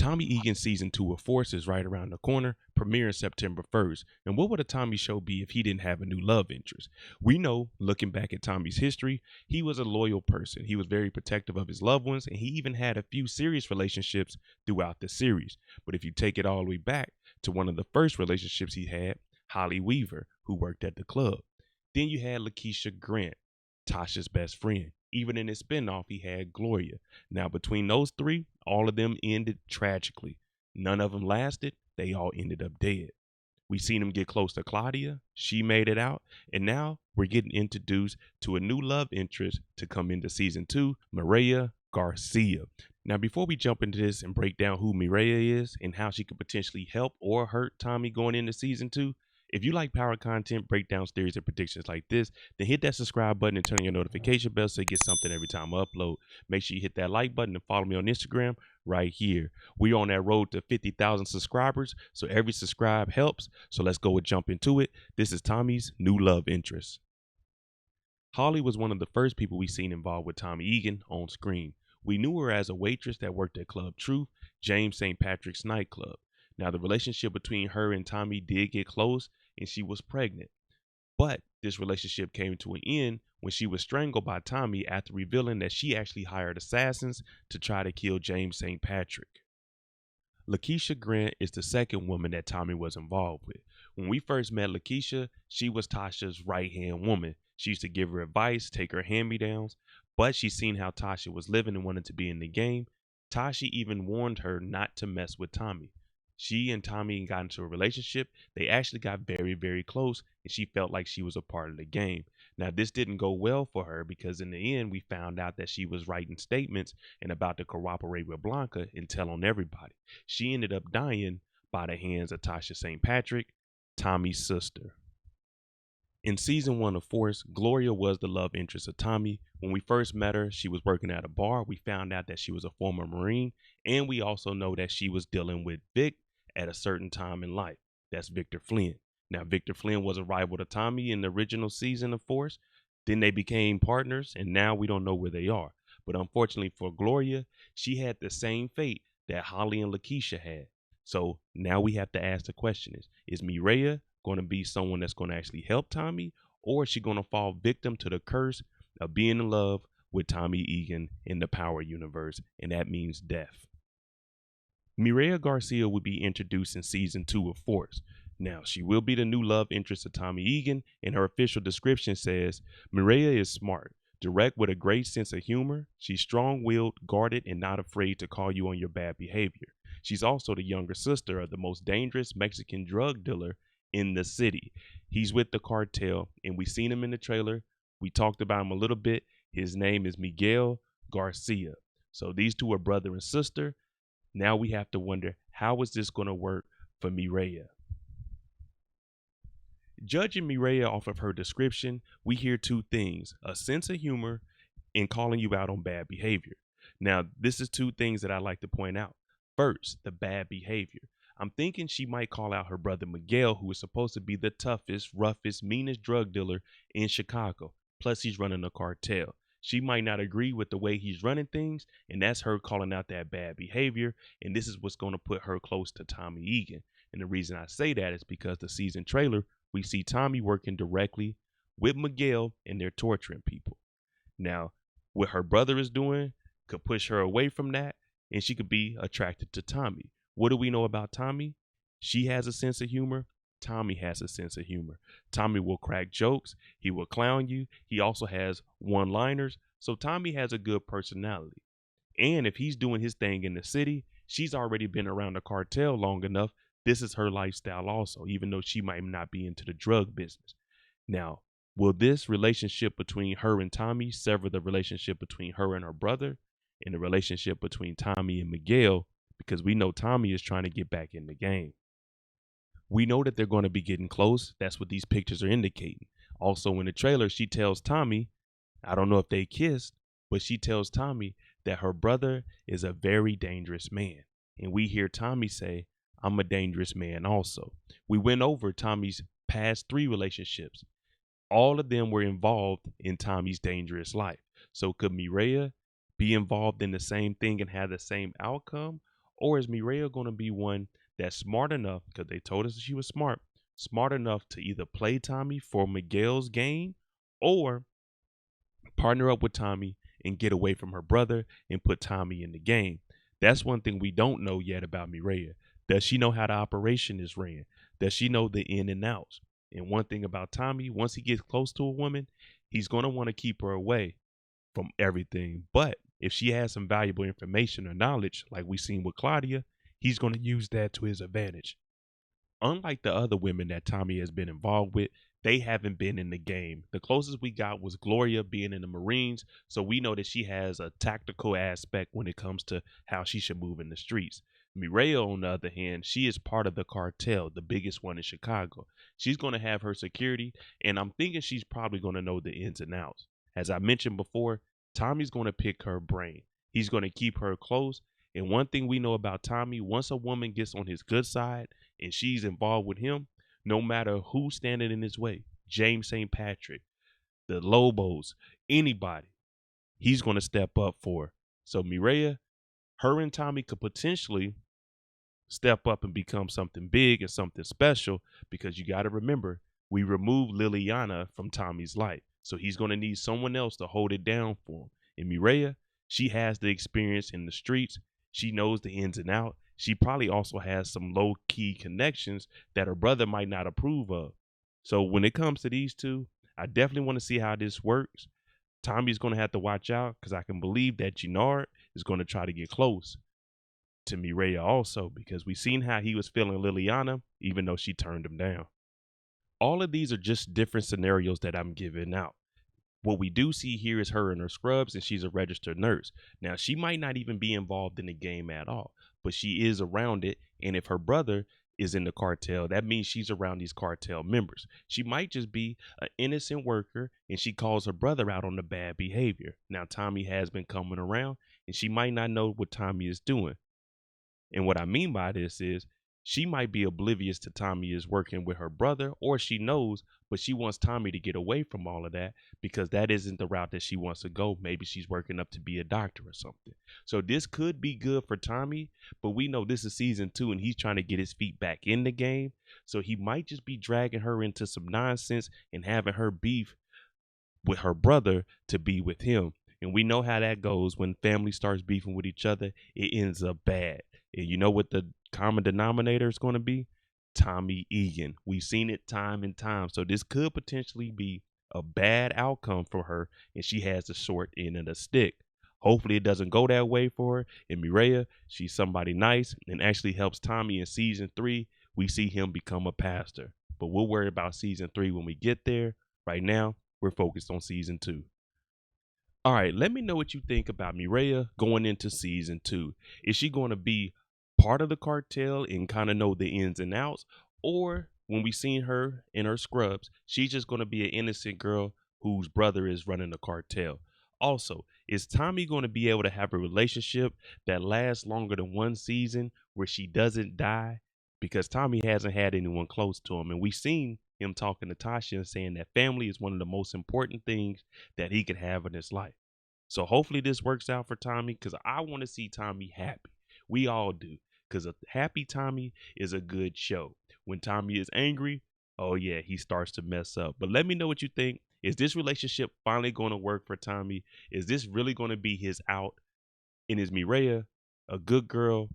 Tomm'y Egan season 2 of Force is right around the corner, premiering September 1st. And what would a Tomm'y show be if he didn't have a new love interest? We know, looking back at Tommy's history, he was a loyal person. He was very protective of his loved ones, and he even had a few serious relationships throughout the series. But if you take it all the way back to one of the first relationships he had, Holly Weaver, who worked at the club. Then you had Lakeisha Grant, Tasha's best friend. Even in his spinoff, he had Gloria. Now, between those three, all of them ended tragically. None of them lasted. They all ended up dead. We seen him get close to Claudia. She made it out. And now we're getting introduced to a new love interest to come into season 2, Mireya Garcia. Now, before we jump into this and break down who Mireya is and how she could potentially help or hurt Tomm'y going into season 2, if you like power content, breakdowns, theories, and predictions like this, then hit that subscribe button and turn on your notification bell so you get something every time I upload. Make sure you hit that like button and follow me on Instagram right here. We're on that road to 50,000 subscribers, so every subscribe helps. So let's go and jump into it. This is Tommy's new love interest. Holly was one of the first people we seen involved with Tomm'y Egan on screen. We knew her as a waitress that worked at Club Truth, James St. Patrick's nightclub. Now, the relationship between her and Tomm'y did get close, and she was pregnant. But this relationship came to an end when she was strangled by Tomm'y after revealing that she actually hired assassins to try to kill James St. Patrick. Lakeisha Grant is the second woman that Tomm'y was involved with. When we first met Lakeisha, she was Tasha's right-hand woman. She used to give her advice, take her hand-me-downs, but she seen how Tasha was living and wanted to be in the game. Tasha even warned her not to mess with Tomm'y. She and Tomm'y got into a relationship. They actually got very, very close, and she felt like she was a part of the game. Now, this didn't go well for her because in the end, we found out that she was writing statements and about to cooperate with Blanca and tell on everybody. She ended up dying by the hands of Tasha St. Patrick, Tommy's sister. In season 1 of Force, Gloria was the love interest of Tomm'y. When we first met her, she was working at a bar. We found out that she was a former Marine, and we also know that she was dealing with Vic at a certain time in life. That's Victor Flynn. Now, Victor Flynn was a rival to Tomm'y in the original season of Force. Then they became partners, and now we don't know where they are. But unfortunately for Gloria, she had the same fate that Holly and Lakeisha had. So now we have to ask the question is Mireya going to be someone that's going to actually help Tomm'y, or is she going to fall victim to the curse of being in love with Tomm'y Egan in the Power universe, and that means death? Mireya Garcia will be introduced in season 2 of Force. Now, she will be the new love interest of Tomm'y Egan, and her official description says, Mireya is smart, direct with a great sense of humor. She's strong-willed, guarded, and not afraid to call you on your bad behavior. She's also the younger sister of the most dangerous Mexican drug dealer in the city. He's with the cartel, and we seen him in the trailer. We talked about him a little bit. His name is Miguel Garcia. So these two are brother and sister. Now we have to wonder, how is this going to work for Mireya? Judging Mireya off of her description, we hear two things: a sense of humor and calling you out on bad behavior. Now, this is two things that I like to point out. First, the bad behavior. I'm thinking she might call out her brother Miguel, who is supposed to be the toughest, roughest, meanest drug dealer in Chicago. Plus, he's running a cartel. She might not agree with the way he's running things, and that's her calling out that bad behavior, and this is what's going to put her close to Tomm'y Egan. And the reason I say that is because the season trailer, we see Tomm'y working directly with Miguel, and they're torturing people. Now, what her brother is doing could push her away from that, and she could be attracted to Tomm'y. What do we know about Tomm'y? She has a sense of humor. Tomm'y has a sense of humor. Tomm'y will crack jokes. He will clown you. He also has one-liners. So Tomm'y has a good personality. And if he's doing his thing in the city, she's already been around the cartel long enough. This is her lifestyle also, even though she might not be into the drug business. Now, will this relationship between her and Tomm'y sever the relationship between her and her brother and the relationship between Tomm'y and Miguel? Because we know Tomm'y is trying to get back in the game. We know that they're going to be getting close. That's what these pictures are indicating. Also in the trailer, she tells Tomm'y, I don't know if they kissed, but she tells Tomm'y that her brother is a very dangerous man. And we hear Tomm'y say, I'm a dangerous man also. We went over Tommy's past 3 relationships. All of them were involved in Tommy's dangerous life. So could Mireya be involved in the same thing and have the same outcome? Or is Mireya going to be one that's smart enough, because they told us that she was smart enough to either play Tomm'y for Miguel's gain or partner up with Tomm'y and get away from her brother and put Tomm'y in the game? That's one thing we don't know yet about Mireya. Does she know how the operation is ran? Does she know the in and outs? And one thing about Tomm'y, once he gets close to a woman, he's going to want to keep her away from everything. But if she has some valuable information or knowledge, like we seen with Claudia, he's going to use that to his advantage. Unlike the other women that Tomm'y has been involved with, they haven't been in the game. The closest we got was Gloria being in the Marines, so we know that she has a tactical aspect when it comes to how she should move in the streets. Mireya, on the other hand, she is part of the cartel, the biggest one in Chicago. She's going to have her security, and I'm thinking she's probably going to know the ins and outs. As I mentioned before, Tommy's going to pick her brain. He's going to keep her close. And one thing we know about Tomm'y, once a woman gets on his good side and she's involved with him, no matter who's standing in his way, James St. Patrick, the Lobos, anybody, he's going to step up for her. So Mireya, her and Tomm'y could potentially step up and become something big and something special, because you got to remember, we removed Liliana from Tommy's life. So he's going to need someone else to hold it down for him. And Mireya, she has the experience in the streets. She knows the ins and outs. She probably also has some low-key connections that her brother might not approve of. So when it comes to these two, I definitely want to see how this works. Tommy's going to have to watch out, because I can believe that Gianni is going to try to get close to Mireya also, because we've seen how he was feeling Liliana, even though she turned him down. All of these are just different scenarios that I'm giving out. What we do see here is her in her scrubs, and she's a registered nurse. Now, she might not even be involved in the game at all, but she is around it. And if her brother is in the cartel, that means she's around these cartel members. She might just be an innocent worker, and she calls her brother out on the bad behavior. Now, Tomm'y has been coming around, and she might not know what Tomm'y is doing. And what I mean by this is, she might be oblivious to Tomm'y is working with her brother, or she knows, but she wants Tomm'y to get away from all of that, because that isn't the route that she wants to go. Maybe she's working up to be a doctor or something. So this could be good for Tomm'y, but we know this is season 2 and he's trying to get his feet back in the game. So he might just be dragging her into some nonsense and having her beef with her brother to be with him. And we know how that goes. When family starts beefing with each other, it ends up bad. And you know what the common denominator is going to be? Tomm'y Egan. We've seen it time and time. So this could potentially be a bad outcome for her, and she has the short end of the stick. Hopefully it doesn't go that way for her. And Mireya, she's somebody nice and actually helps Tomm'y in season 3. We see him become a pastor. But we'll worry about season 3 when we get there. Right now, we're focused on season 2. All right, let me know what you think about Mireya going into season 2. Is she going to be part of the cartel and kind of know the ins and outs? Or when we seen her in her scrubs, she's just going to be an innocent girl whose brother is running the cartel? Also, is Tomm'y going to be able to have a relationship that lasts longer than one season where she doesn't die? Because Tomm'y hasn't had anyone close to him. And we've seen him talking to Tasha and saying that family is one of the most important things that he could have in his life. So hopefully this works out for Tomm'y, because I want to see Tomm'y happy. We all do, because a happy Tomm'y is a good show. When Tomm'y is angry, oh yeah, he starts to mess up. But let me know what you think. Is this relationship finally going to work for Tomm'y? Is this really going to be his out? And is Mireya a good girl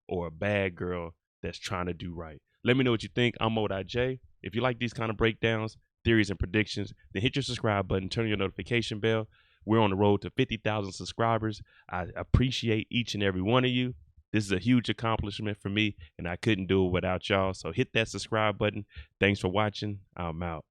or a bad girl that's trying to do right? Let me know what you think. I'm Mo.J. If you like these kind of breakdowns, theories, and predictions, then hit your subscribe button, turn your notification bell. We're on the road to 50,000 subscribers. I appreciate each and every one of you. This is a huge accomplishment for me, and I couldn't do it without y'all. So hit that subscribe button. Thanks for watching. I'm out.